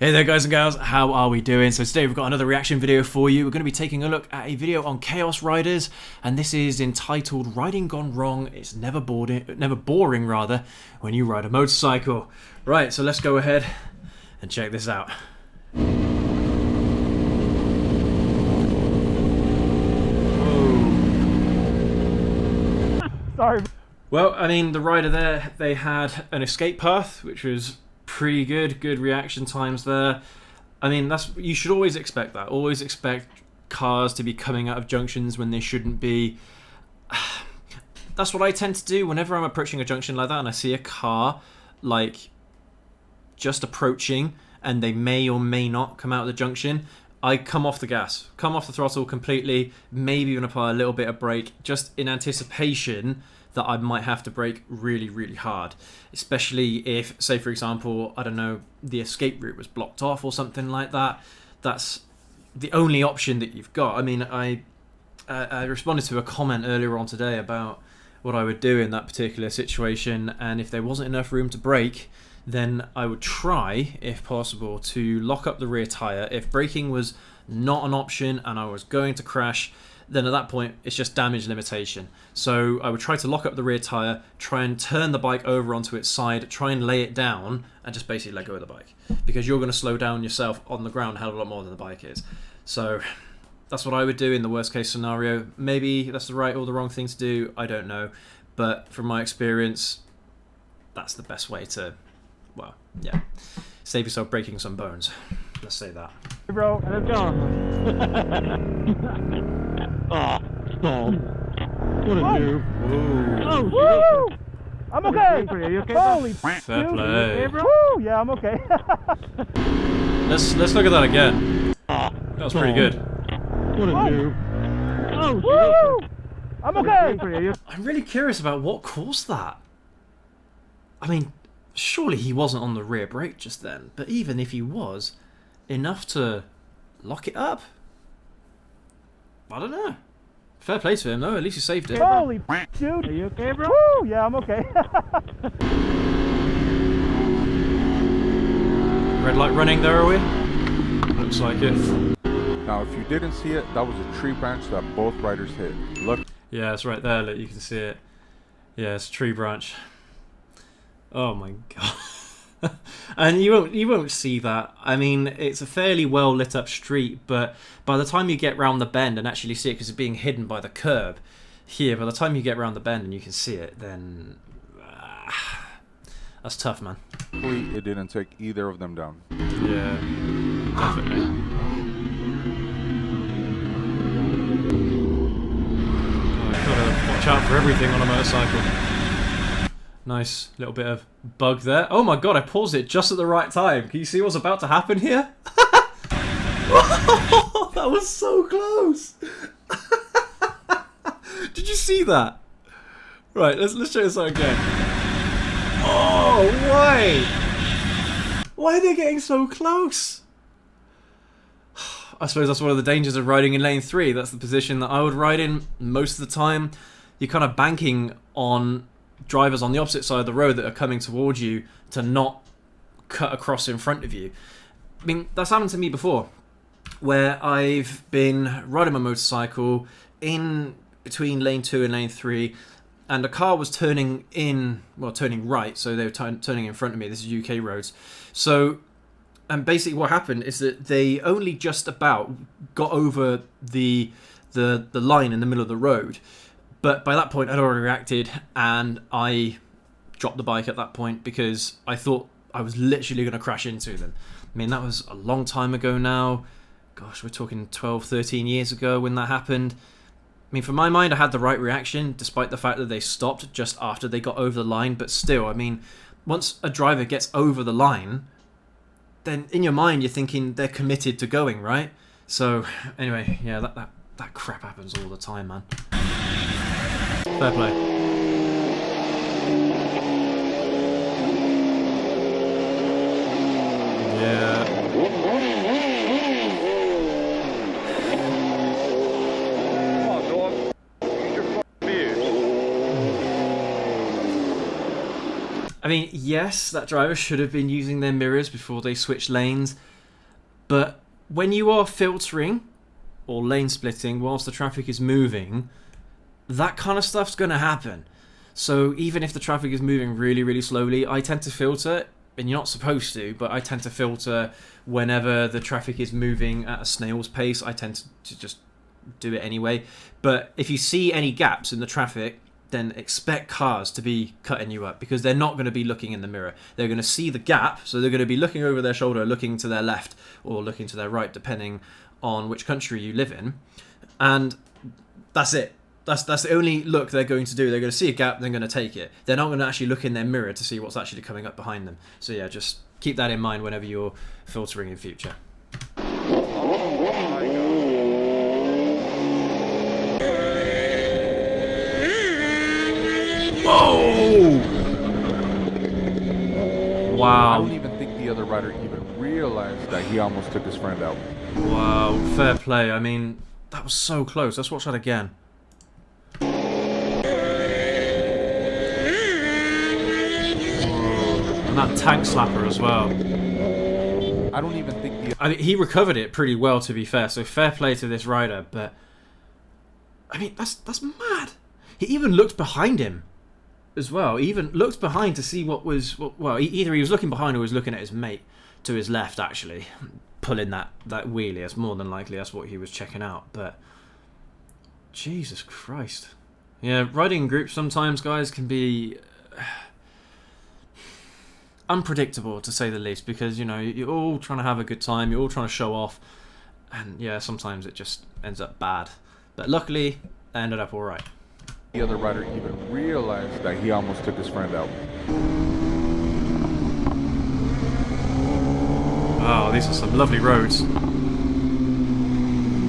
Hey there guys and gals, how are we doing? So today we've got another reaction video for you. We're going to be taking a look at a video on Chaos Riders, and this is entitled Riding Gone Wrong. It's never boring rather, when you ride a motorcycle. Right, so let's go ahead and check this out. Whoa. Sorry. Well, I mean, the rider there, they had an escape path, which was pretty good reaction times there. I mean, you should always expect that. Always expect cars to be coming out of junctions when they shouldn't be. That's what I tend to do whenever I'm approaching a junction like that and I see a car like just approaching and they may or may not come out of the junction. I come off the gas, come off the throttle completely, maybe even apply a little bit of brake just in anticipation that I might have to brake really hard, especially if, say for example, I don't know, the escape route was blocked off or something like that. That's the only option that you've got. I mean, I responded to a comment earlier on today about what I would do in that particular situation, and if there wasn't enough room to brake, then I would try, if possible, to lock up the rear tyre. If braking was not an option and I was going to crash, then at that point it's just damage limitation. So I would try to lock up the rear tyre, try and turn the bike over onto its side, try and lay it down, and just basically let go of the bike. Because you're going to slow down yourself on the ground a hell of a lot more than the bike is. So that's what I would do in the worst case scenario. Maybe that's the right or the wrong thing to do, I don't know. But from my experience, that's the best way to, well, yeah, save yourself breaking some bones. Let's say that. Hey bro, let's go. What a noob. Oh, woo! I'm okay. Are you okay? Holy Fair dude. play. Hey, bro. Woo! Yeah, I'm okay. Let's look at that again. That was pretty good. What a noob. Woo! I'm okay. I'm really curious about what caused that. I mean, surely he wasn't on the rear brake just then, but even if he was, enough to lock it up? I don't know. Fair play to him though, at least he saved it. Holy dude. Are you okay, bro? Woo! Yeah, I'm okay. Red light running there, are we? Looks like it. Now, if you didn't see it, that was a tree branch that both riders hit. Look. Yeah, it's right there, look, you can see it. Yeah, it's a tree branch. Oh my god. And you won't see that. I mean, it's a fairly well lit up street, but by the time you get round the bend and actually see it, because it's being hidden by the curb here, by the time you get round the bend and you can see it, then that's tough, man. Hopefully it didn't take either of them down. Yeah, definitely. Gotta watch out for everything on a motorcycle. Nice little bit of bug there. Oh my god, I paused it just at the right time. Can you see what's about to happen here? That was so close. Did you see that? Right, let's check this out again. Oh, why? Why are they getting so close? I suppose that's one of the dangers of riding in lane 3. That's the position that I would ride in most of the time. You're kind of banking on drivers on the opposite side of the road that are coming towards you to not cut across in front of you. I mean, that's happened to me before, where I've been riding my motorcycle in between lane 2 and lane 3, and a car was turning right, so they were turning in front of me. This is UK roads. So, and basically what happened is that they only just about got over the line in the middle of the road. But by that point, I'd already reacted, and I dropped the bike at that point because I thought I was literally going to crash into them. I mean, that was a long time ago now. Gosh, we're talking 12, 13 years ago when that happened. I mean, for my mind, I had the right reaction, despite the fact that they stopped just after they got over the line. But still, I mean, once a driver gets over the line, then in your mind, you're thinking they're committed to going, right? So, anyway, yeah, that crap happens all the time, man. Fair play. Yeah. I mean, yes, that driver should have been using their mirrors before they switched lanes, But when you are filtering or lane splitting whilst the traffic is moving, that kind of stuff's going to happen. So even if the traffic is moving really, really slowly, I tend to filter, and you're not supposed to, but I tend to filter whenever the traffic is moving at a snail's pace. I tend to just do it anyway. But if you see any gaps in the traffic, then expect cars to be cutting you up, because they're not going to be looking in the mirror. They're going to see the gap, so they're going to be looking over their shoulder, looking to their left or looking to their right, depending on which country you live in. And that's it. That's the only look they're going to do. They're going to see a gap, they're going to take it. They're not going to actually look in their mirror to see what's actually coming up behind them. So yeah, just keep that in mind whenever you're filtering in future. Whoa! I Wow. don't even think the other rider even realized that he almost took his friend out. Wow, fair play. I mean, that was so close. Let's watch that again. And that tank slapper as well. I don't even think the I mean, he recovered it pretty well, to be fair. So fair play to this rider. But I mean, that's mad. He even looked behind him as well. He even looked behind to see what was. Well, either he was looking behind or he was looking at his mate to his left, actually, pulling that wheelie. That's more than likely that's what he was checking out. But Jesus Christ, yeah, riding in groups sometimes, guys, can be unpredictable, to say the least, because you know you're all trying to have a good time, you're all trying to show off, and yeah, sometimes it just ends up bad. But luckily, it ended up all right. The other rider even realized that he almost took his friend out. Oh, these are some lovely roads.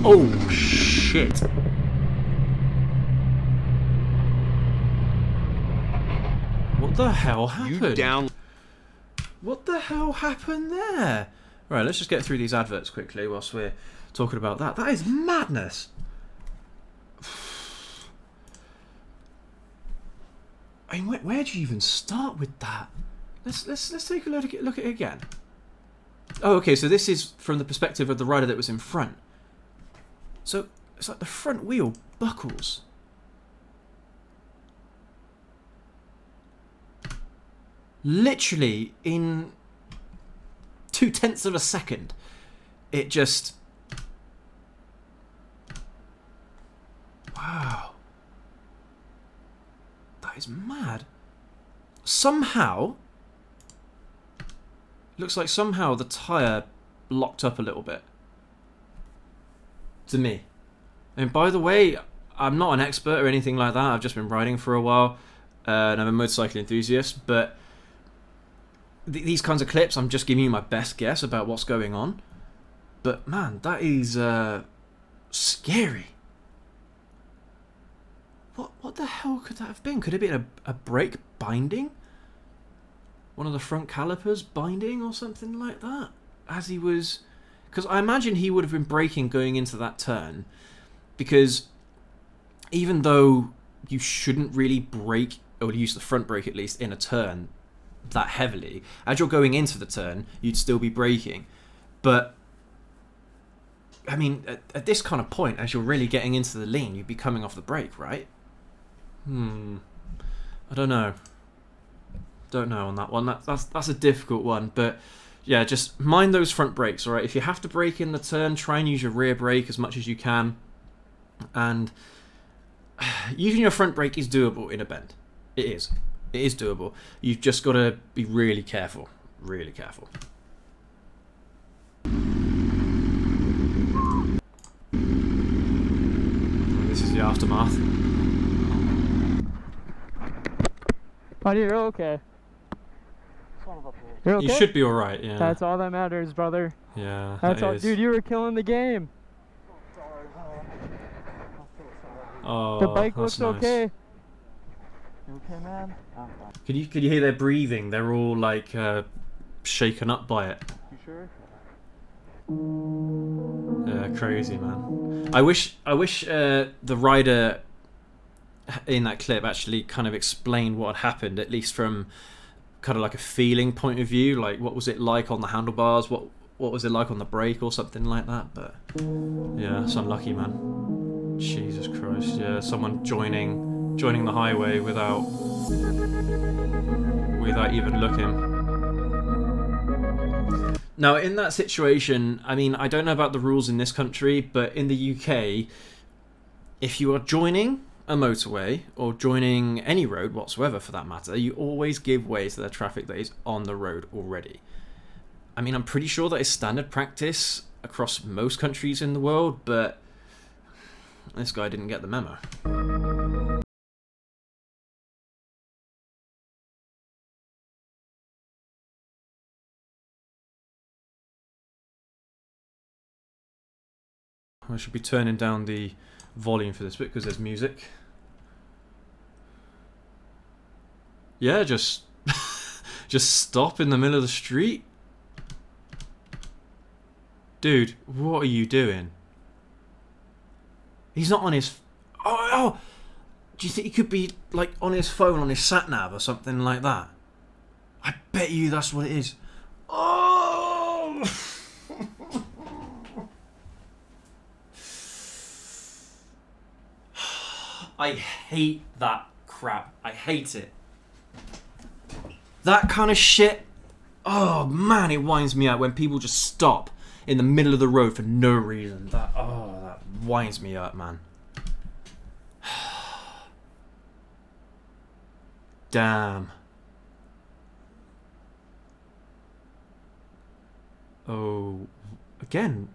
Oh shit! What the hell happened? What the hell happened there? Right, let's just get through these adverts quickly whilst we're talking about that. That is madness. I mean, where do you even start with that? Let's take a look at it again. Oh, okay. So this is from the perspective of the rider that was in front. So it's like the front wheel buckles. Literally in 0.2 of a second, it just. Wow. That is mad. Somehow, looks like somehow the tyre locked up a little bit. To me. And by the way, I'm not an expert or anything like that. I've just been riding for a while, and I'm a motorcycle enthusiast. But these kinds of clips, I'm just giving you my best guess about what's going on. But man, that is scary. What the hell could that have been? Could it have been a brake binding? One of the front calipers binding or something like that? As he was... Because I imagine he would have been braking going into that turn. Because even though you shouldn't really brake, or use the front brake at least, in a turn that heavily, as you're going into the turn, you'd still be braking. But I mean, at this kind of point, as you're really getting into the lean, you'd be coming off the brake, right? I don't know. Don't know on that one. That's a difficult one, but yeah, just mind those front brakes, alright? If you have to brake in the turn, try and use your rear brake as much as you can. And using your front brake is doable in a bend. It is. It is doable. You've just got to be really careful. Really careful. This is the aftermath. Buddy, you're okay. You're okay? You should be alright, yeah. That's all that matters, brother. Yeah, That's that all. is. Dude, you were killing the game. Oh, The bike that's looks nice. okay. You okay, man? I'm fine. Could you hear their breathing? They're all like shaken up by it. You sure? Yeah, crazy, man. I wish the rider in that clip actually kind of explained what had happened, at least from kind of like a feeling point of view. Like, what was it like on the handlebars? What what was it like on the brake or something like that. But yeah, it's unlucky, man. Jesus Christ, yeah, someone joining the highway without even looking. Now, in that situation, I mean, I don't know about the rules in this country, but in the UK, if you are joining a motorway or joining any road whatsoever for that matter, you always give way to the traffic that is on the road already. I mean, I'm pretty sure that is standard practice across most countries in the world, but this guy didn't get the memo. I should be turning down the volume for this bit because there's music. Yeah, just stop in the middle of the street. Dude, what are you doing? He's not on his... Oh! Do you think he could be, like, on his phone, on his sat-nav or something like that? I bet you that's what it is. Oh! I hate that crap. I hate it. That kind of shit... Oh, man, it winds me out when people just stop in the middle of the road for no reason. That winds me up, man. Damn. Oh, again.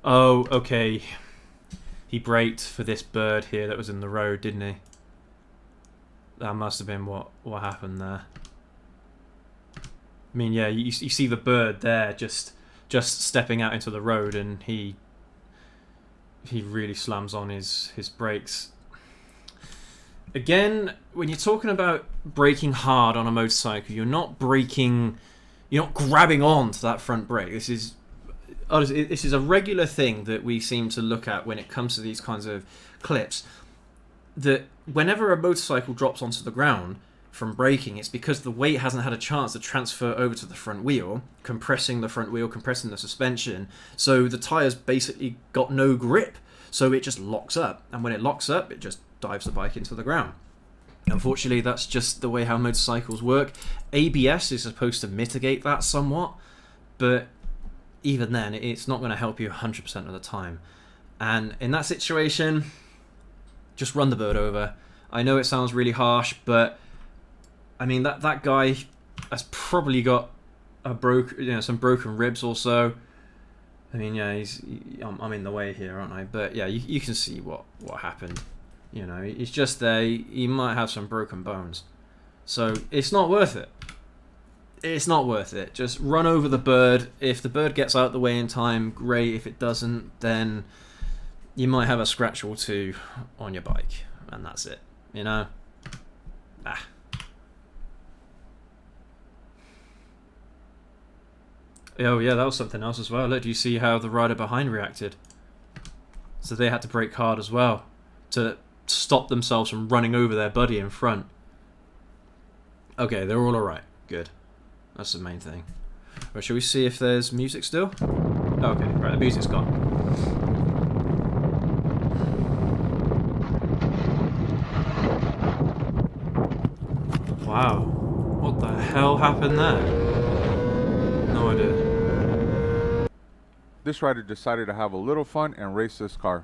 Oh, okay. He braked for this bird here that was in the road, didn't he? That must have been what happened there. I mean, yeah, you see the bird there just stepping out into the road, and he really slams on his brakes. Again, when you're talking about braking hard on a motorcycle, you're not grabbing on to that front brake. This is a regular thing that we seem to look at when it comes to these kinds of clips. That whenever a motorcycle drops onto the ground from braking, it's because the weight hasn't had a chance to transfer over to the front wheel, compressing the front wheel, compressing the suspension. So the tyres basically got no grip. So it just locks up. And when it locks up, it just dives the bike into the ground. Unfortunately, that's just the way how motorcycles work. ABS is supposed to mitigate that somewhat, but even then, it's not going to help you 100% of the time. And in that situation, just run the bird over. I know it sounds really harsh, but I mean that guy has probably got some broken ribs or so. I mean, yeah, I'm in the way here, aren't I? But yeah, you can see what happened. You know, he's just there. He might have some broken bones, so it's not worth it. It's not worth it. Just run over the bird. If the bird gets out the way in time, great. If it doesn't, then you might have a scratch or two on your bike, and that's it. You know? Oh yeah, that was something else as well. Look, do you see how the rider behind reacted? So they had to brake hard as well to stop themselves from running over their buddy in front. Okay, they're all alright. Good. That's the main thing. Right, shall we see if there's music still? Okay, right, the music's gone. Wow. What the hell happened there? No idea. This rider decided to have a little fun and race this car.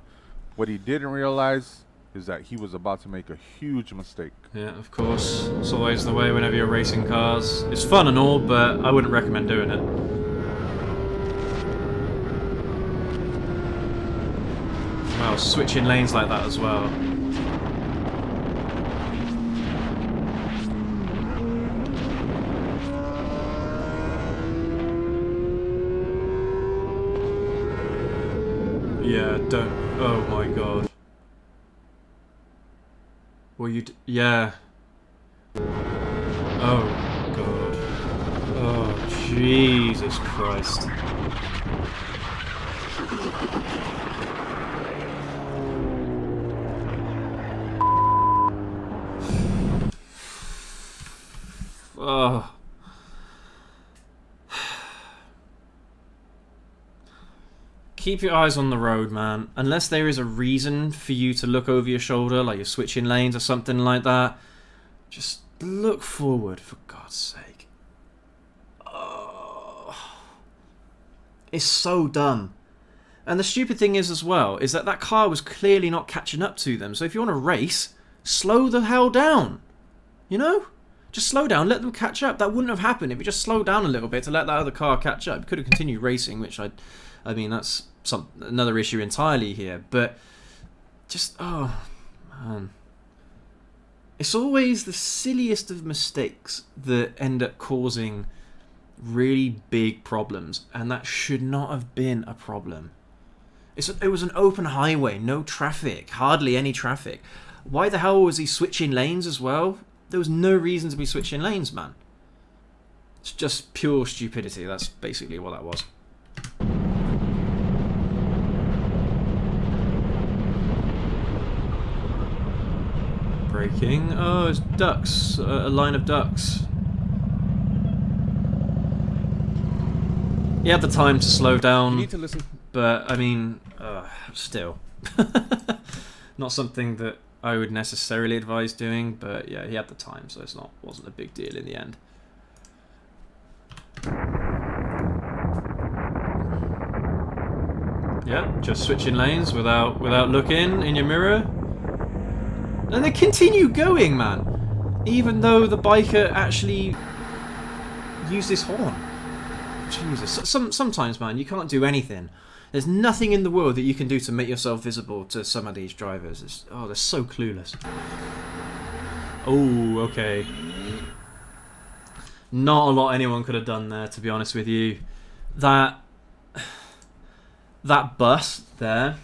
What he didn't realize is that he was about to make a huge mistake. Yeah, of course. It's always the way whenever you're racing cars. It's fun and all, but I wouldn't recommend doing it. Well, switching lanes like that as well. Yeah, don't. Oh my god. Well, yeah. Oh god. Oh Jesus Christ. Oh. keep your eyes on the road, man. Unless there is a reason for you to look over your shoulder, like you're switching lanes or something like that, just look forward, for God's sake. Oh, it's so dumb. And the stupid thing is as well, is that car was clearly not catching up to them. So if you want to race, slow the hell down. You know? Just slow down, let them catch up. That wouldn't have happened if you just slowed down a little bit to let that other car catch up. You could have continued racing, which I mean, that's another issue entirely here. But just, oh, man. It's always the silliest of mistakes that end up causing really big problems. And that should not have been a problem. It was an open highway, no traffic, hardly any traffic. Why the hell was he switching lanes as well? There was no reason to be switching lanes, man. It's just pure stupidity. That's basically what that was. Braking. Oh, it's ducks. A line of ducks. He had the time to slow down. You need to listen. But, I mean, still. Not something that I would necessarily advise doing, but yeah, he had the time, so wasn't a big deal in the end. Yeah, just switching lanes without looking in your mirror. And they continue going, man. Even though the biker actually used his horn. Jesus. Sometimes, man, you can't do anything. There's nothing in the world that you can do to make yourself visible to some of these drivers. They're so clueless. Oh, okay. Not a lot anyone could have done there, to be honest with you. That bus there,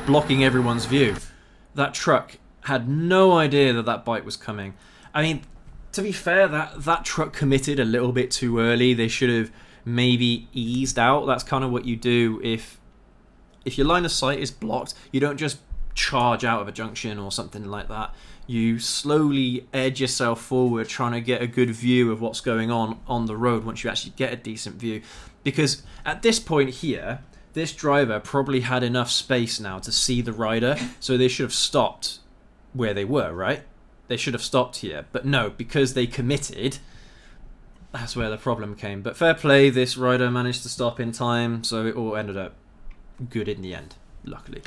blocking everyone's view. That truck had no idea that bike was coming. I mean, to be fair, that truck committed a little bit too early. They should have maybe eased out. That's kind of what you do if your line of sight is blocked. You don't just charge out of a junction or something like that. You slowly edge yourself forward, trying to get a good view of what's going on the road once you actually get a decent view. Because at this point here, this driver probably had enough space now to see the rider, so they should have stopped where they were, right? They should have stopped here. But no, because they committed, that's where the problem came. But fair play, this rider managed to stop in time, so it all ended up good in the end, luckily.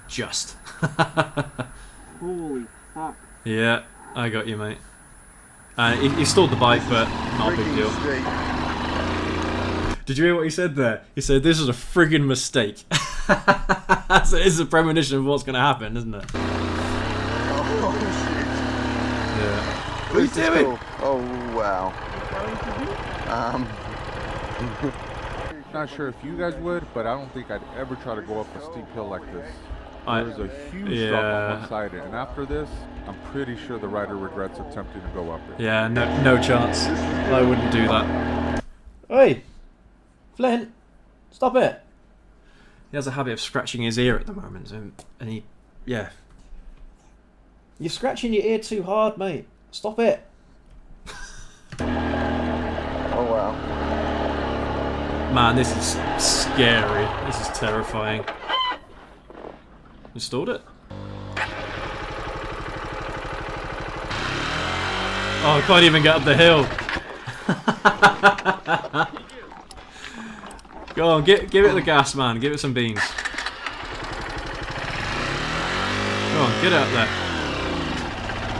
Just. Holy fuck. Yeah, I got you, mate. He stalled the bike, but not a big deal. Did you hear what he said there? He said, "This is a friggin' mistake." So it's a premonition of what's going to happen, isn't it? Oh shit. Yeah. What are you doing? Cool. Oh wow. Not sure if you guys would, but I don't think I'd ever try to go up a steep hill like this. There's a huge drop on one side, and after this, I'm pretty sure the rider regrets attempting to go up it. Yeah, no chance. I wouldn't do that. Hey, Flint, stop it. He has a habit of scratching his ear at the moment, and he, yeah. You're scratching your ear too hard, mate. Stop it. Oh wow. Man, this is scary. This is terrifying. Installed it. Oh, I can't even get up the hill. Go on, give it the gas, man. Give it some beans. Go on, get it up there.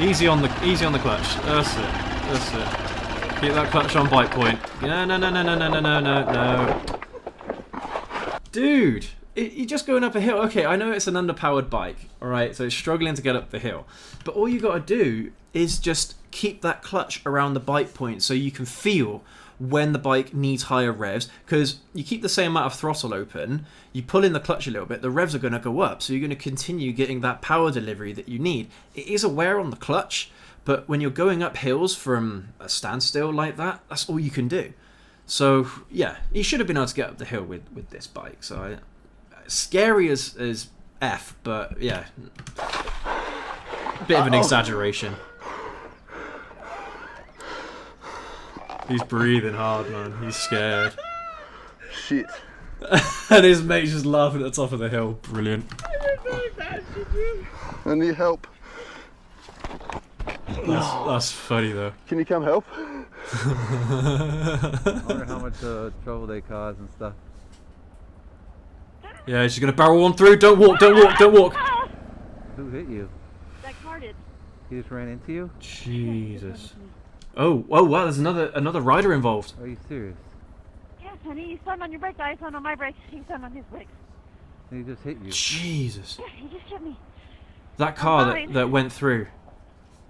Easy on the clutch. That's it. Keep that clutch on bite point. No. Dude, you're just going up a hill. Okay, I know it's an underpowered bike, alright, so it's struggling to get up the hill. But all you gotta do is just keep that clutch around the bite point so you can feel when the bike needs higher revs, because you keep the same amount of throttle open, you pull in the clutch a little bit, the revs are going to go up, so you're going to continue getting that power delivery that you need. It is a wear on the clutch, but when you're going up hills from a standstill like that, that's all you can do. So yeah, you should have been able to get up the hill with this bike. So scary as F, but yeah, bit of an exaggeration. He's breathing hard, man. He's scared. Shit. And his mate's just laughing at the top of the hill. Brilliant. I need help. That's funny though. Can you come help? I wonder how much trouble they cause and stuff. Yeah, she's gonna barrel on through. Don't walk, don't walk, don't walk. Who hit you? That car did. He just ran into you? Jesus. Oh wow, there's another rider involved. Are you serious? Yes, honey, you slammed on your brake. I slammed on my brakes. He slammed on his brakes. He just hit you. Jesus. Yeah, he just hit me. That car fine. that went through.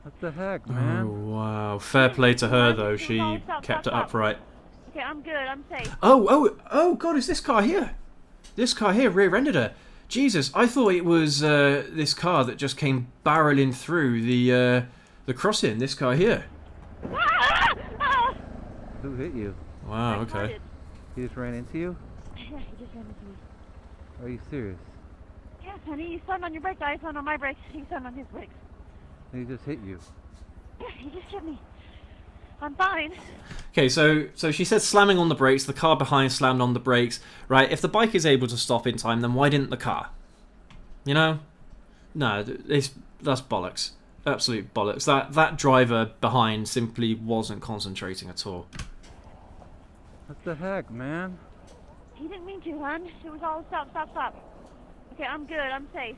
What the heck, man? Oh wow. Fair play to her though. No, She stop, kept stop, it stop. upright. Okay, I'm good. I'm safe. Oh God, it's this car here. This car here rear-ended her. Jesus, I thought it was this car that just came barreling through the crossing. This car here. Who hit you? Wow. That car Okay. did. He just ran into you? Yeah, he just ran into me. Are you serious? Yes, honey, you slammed on your brake. I slammed on my brakes. He slammed on his brakes. He just hit you. Yeah, he just hit me. I'm fine. Okay, so she said slamming on the brakes. The car behind slammed on the brakes. Right? If the bike is able to stop in time, then why didn't the car? You know? No, that's bollocks. Absolute bollocks. That driver behind simply wasn't concentrating at all. What the heck, man? He didn't mean to, hon. It was all stop, stop, stop. Okay, I'm good. I'm safe.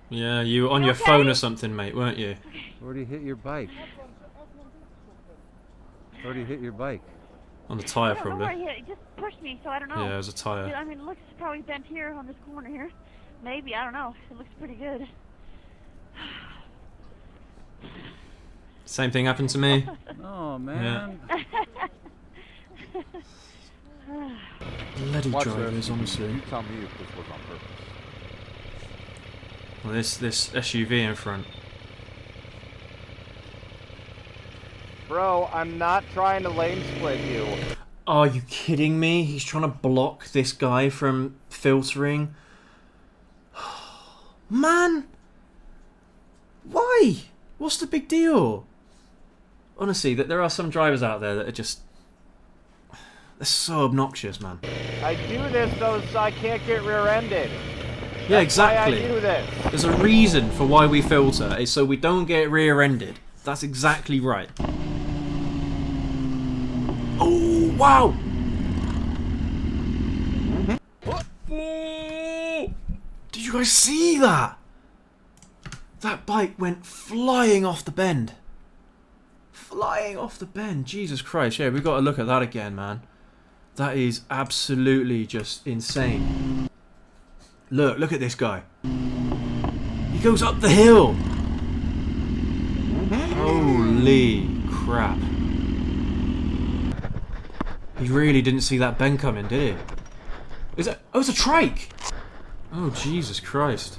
Yeah, you were on You your okay? phone or something, mate, weren't you? Where did he hit your bike? Where did he hit your bike? On the I tyre, don't know where probably. he hit. He just pushed me, so I don't know. Yeah, it was a tyre. I mean, it looks probably bent here on this corner here. Maybe, I don't know. It looks pretty good. Same thing happened to me. Oh, man. Bloody Watch drivers, this. honestly. You tell me if this was on purpose. Well, this SUV in front. Bro, I'm not trying to lane split you. Are you kidding me? He's trying to block this guy from filtering. Man! Why? What's the big deal? Honestly, there are some drivers out there that are just... They're so obnoxious, man. I do this so I can't get rear-ended. Yeah, That's why exactly. I do this. There's a reason for why we filter. It's so we don't get rear-ended. That's exactly right. Oh, wow! Oh, did you guys see that? That bike went flying off the bend. Flying off the bend. Jesus Christ. Yeah, we've got to look at that again, man. That is absolutely just insane. Look at this guy. He goes up the hill. Holy crap. He really didn't see that bend coming, did he? Is it? Oh, it's a trike! Oh, Jesus Christ.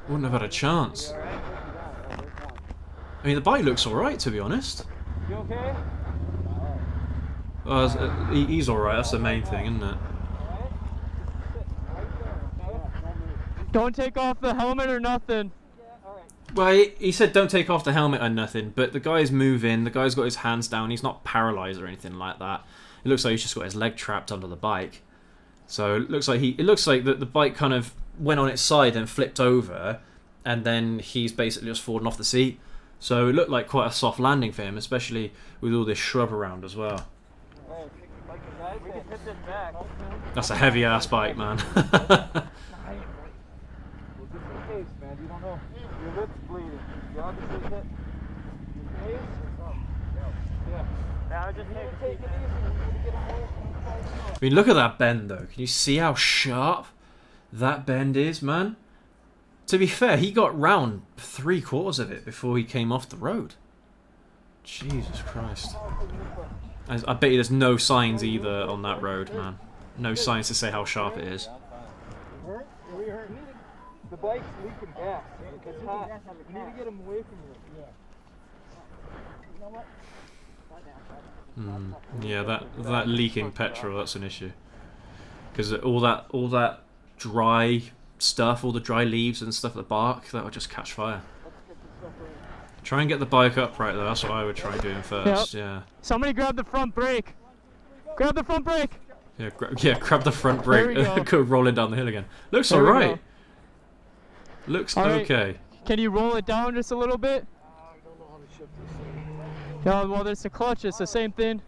Wouldn't have had a chance. I mean, the bike looks alright, to be honest. You okay? He's alright, that's the main thing, isn't it? Don't take off the helmet or nothing. Well, he said don't take off the helmet or nothing, but the guy's moving, the guy's got his hands down, he's not paralysed or anything like that. It looks like he's just got his leg trapped under the bike. So it looks like the bike kind of went on its side and flipped over, and then he's basically just fallen off the seat. So it looked like quite a soft landing for him, especially with all this shrub around as well. We can hit this back. That's a heavy ass bike, man. Well, just in case, man. You don't know. Your lip's bleeding. You obviously hit your face. Yeah. Now just take it easy. I mean, look at that bend, though. Can you see how sharp that bend is, man? To be fair, he got round 3/4 of it before he came off the road. Jesus Christ. I bet you there's no signs either on that road, man. No signs to say how sharp it is. Hurt? Are we hurt? The bike's leaking gas. It's hot. You need to get him away from you. Yeah. Yeah, that leaking petrol, that's an issue. Because all that dry stuff, all the dry leaves and stuff, the bark, that'll just catch fire. Try and get the bike upright though, that's what I would try doing first, yeah. Somebody grab the front brake. Grab the front brake. Yeah, grab the front There we brake, go. go rolling down the hill again. Looks There we alright. go. Looks All right. okay. Can you roll it down just a little bit? Yeah, well, there's the clutch. It's the same thing.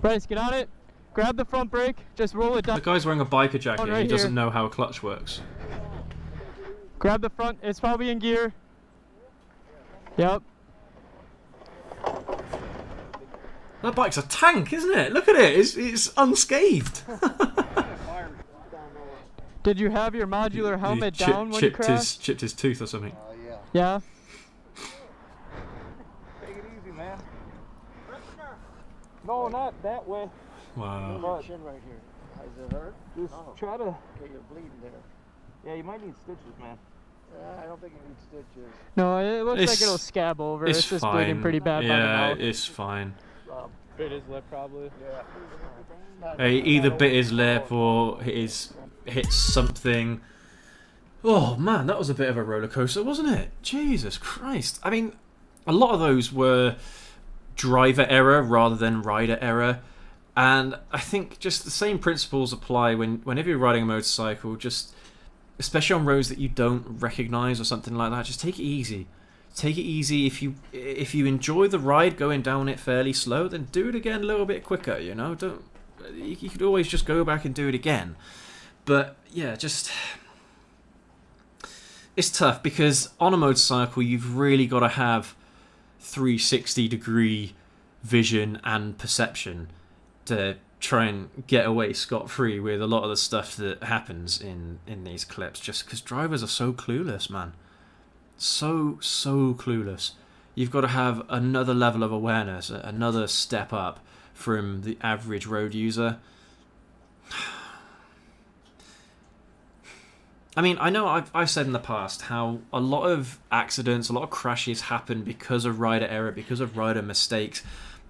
Bryce, get on it. Grab the front brake. Just roll it down. The guy's wearing a biker jacket, right he doesn't here. know how a clutch works. Grab the front. It's probably in gear. Yep. That bike's a tank, isn't it? Look at it, it's unscathed. Did you have your modular helmet down when you crashed? Chipped his tooth or something. Yeah. Take it easy, man. No, not that way. Wow. But Chin right here. Does it hurt? just try to. Okay, you're bleeding there. Yeah, you might need stitches, man. I don't think you need stitches. No, it looks It's- like it'll scab over. It's just fine. bleeding pretty bad by the Yeah, mouth. it's fine. Bit his lip probably. Yeah. He either bit his lip or hit something. Oh man, that was a bit of a roller coaster, wasn't it? Jesus Christ! I mean, a lot of those were driver error rather than rider error, and I think just the same principles apply whenever you're riding a motorcycle. Just especially on roads that you don't recognise or something like that. Just take it easy. Take it easy. If you enjoy the ride going down it fairly slow, then do it again a little bit quicker. You know, you could always just go back and do it again. But yeah, just it's tough because on a motorcycle you've really got to have 360-degree vision and perception to try and get away scot-free with a lot of the stuff that happens in these clips, just because drivers are so clueless, man. So clueless. You've got to have another level of awareness, another step up from the average road user. I mean, I know I've said in the past how a lot of accidents, a lot of crashes happen because of rider error, because of rider mistakes.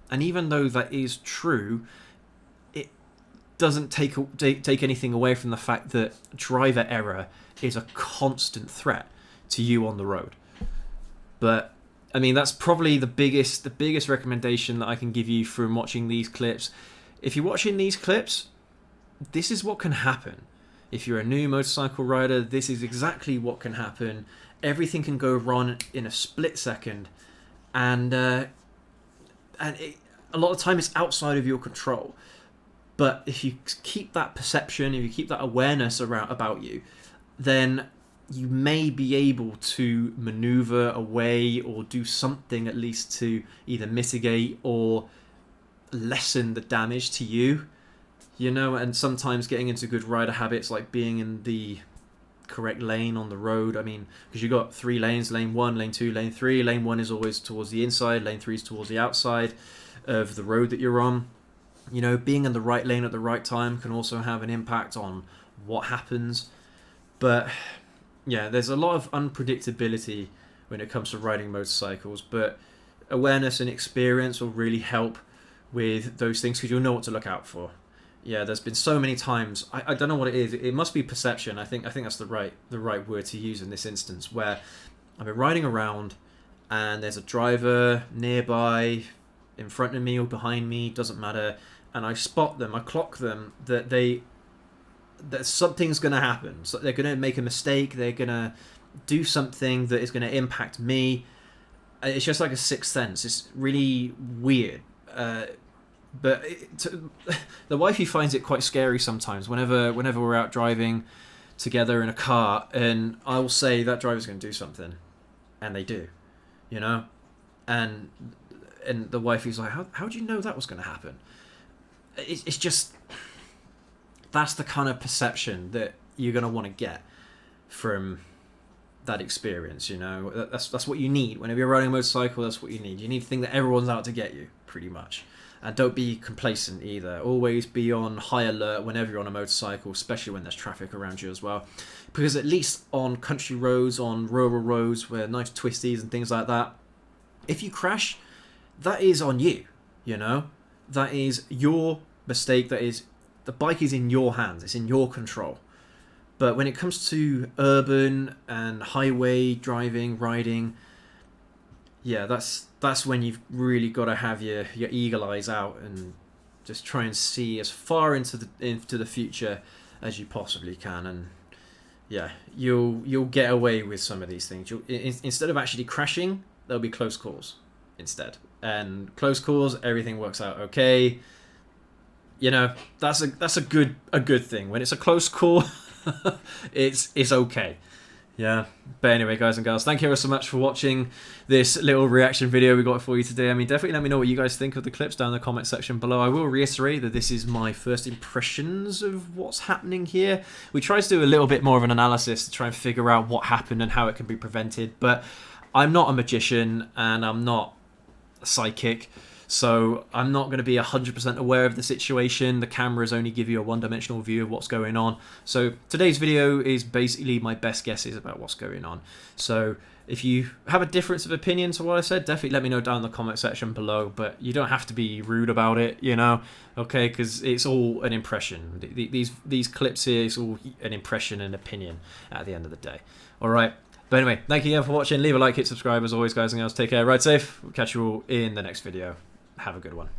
And even though that is true, it doesn't take anything away from the fact that driver error is a constant threat to you on the road. But I mean, that's probably the biggest recommendation that I can give you from watching these clips. If you're watching these clips, this is what can happen. If you're a new motorcycle rider, this is exactly what can happen. Everything can go wrong in a split second, and a lot of the time it's outside of your control. But if you keep that perception, if you keep that awareness about you, then you may be able to maneuver away or do something at least to either mitigate or lessen the damage to you. You know, and sometimes getting into good rider habits, like being in the correct lane on the road. I mean, because you've got 3 lanes, lane 1, lane 2, lane 3. Lane 1 is always towards the inside, lane 3 is towards the outside of the road that you're on. You know, being in the right lane at the right time can also have an impact on what happens. But yeah, there's a lot of unpredictability when it comes to riding motorcycles, but awareness and experience will really help with those things because you'll know what to look out for. Yeah, there's been so many times. I don't know what it is. It must be perception. I think that's the right word to use in this instance. Where I've been riding around, and there's a driver nearby, in front of me or behind me, doesn't matter. And I spot them. I clock them that something's going to happen. So they're going to make a mistake. They're going to do something that is going to impact me. It's just like a sixth sense. It's really weird. But the wifey finds it quite scary sometimes whenever we're out driving together in a car, and I will say that driver's going to do something, and they do, you know, and the wifey's like, how do you know that was going to happen? It's just, that's the kind of perception that you're going to want to get from that experience, you know. That's what you need whenever you're riding a motorcycle. That's what you need. You need to think that everyone's out to get you, pretty much. And don't be complacent either. Always be on high alert whenever you're on a motorcycle, especially when there's traffic around you as well. Because at least on country roads, on rural roads where nice twisties and things like that, if you crash, that is on you, you know? That is your mistake. That is, the bike is in your hands. It's in your control. But when it comes to urban and highway driving, riding, yeah, that's when you've really got to have your eagle eyes out and just try and see as far into the future as you possibly can. And yeah, you'll get away with some of these things. Instead of actually crashing, there'll be close calls instead. And close calls, everything works out okay. You know, that's a good thing. When it's a close call, it's okay. Yeah. But anyway, guys and girls, thank you ever so much for watching this little reaction video we got for you today. I mean, definitely let me know what you guys think of the clips down in the comment section below. I will reiterate that this is my first impressions of what's happening here. We tried to do a little bit more of an analysis to try and figure out what happened and how it can be prevented, but I'm not a magician and I'm not a psychic. So I'm not going to be 100% aware of the situation. The cameras only give you a one-dimensional view of what's going on. So today's video is basically my best guesses about what's going on. So if you have a difference of opinion to what I said, definitely let me know down in the comment section below. But you don't have to be rude about it, you know, okay? Because it's all an impression. These clips here is all an impression and opinion at the end of the day. All right. But anyway, thank you again for watching. Leave a like, hit subscribe as always, guys and girls. Take care, ride safe. We'll catch you all in the next video. Have a good one.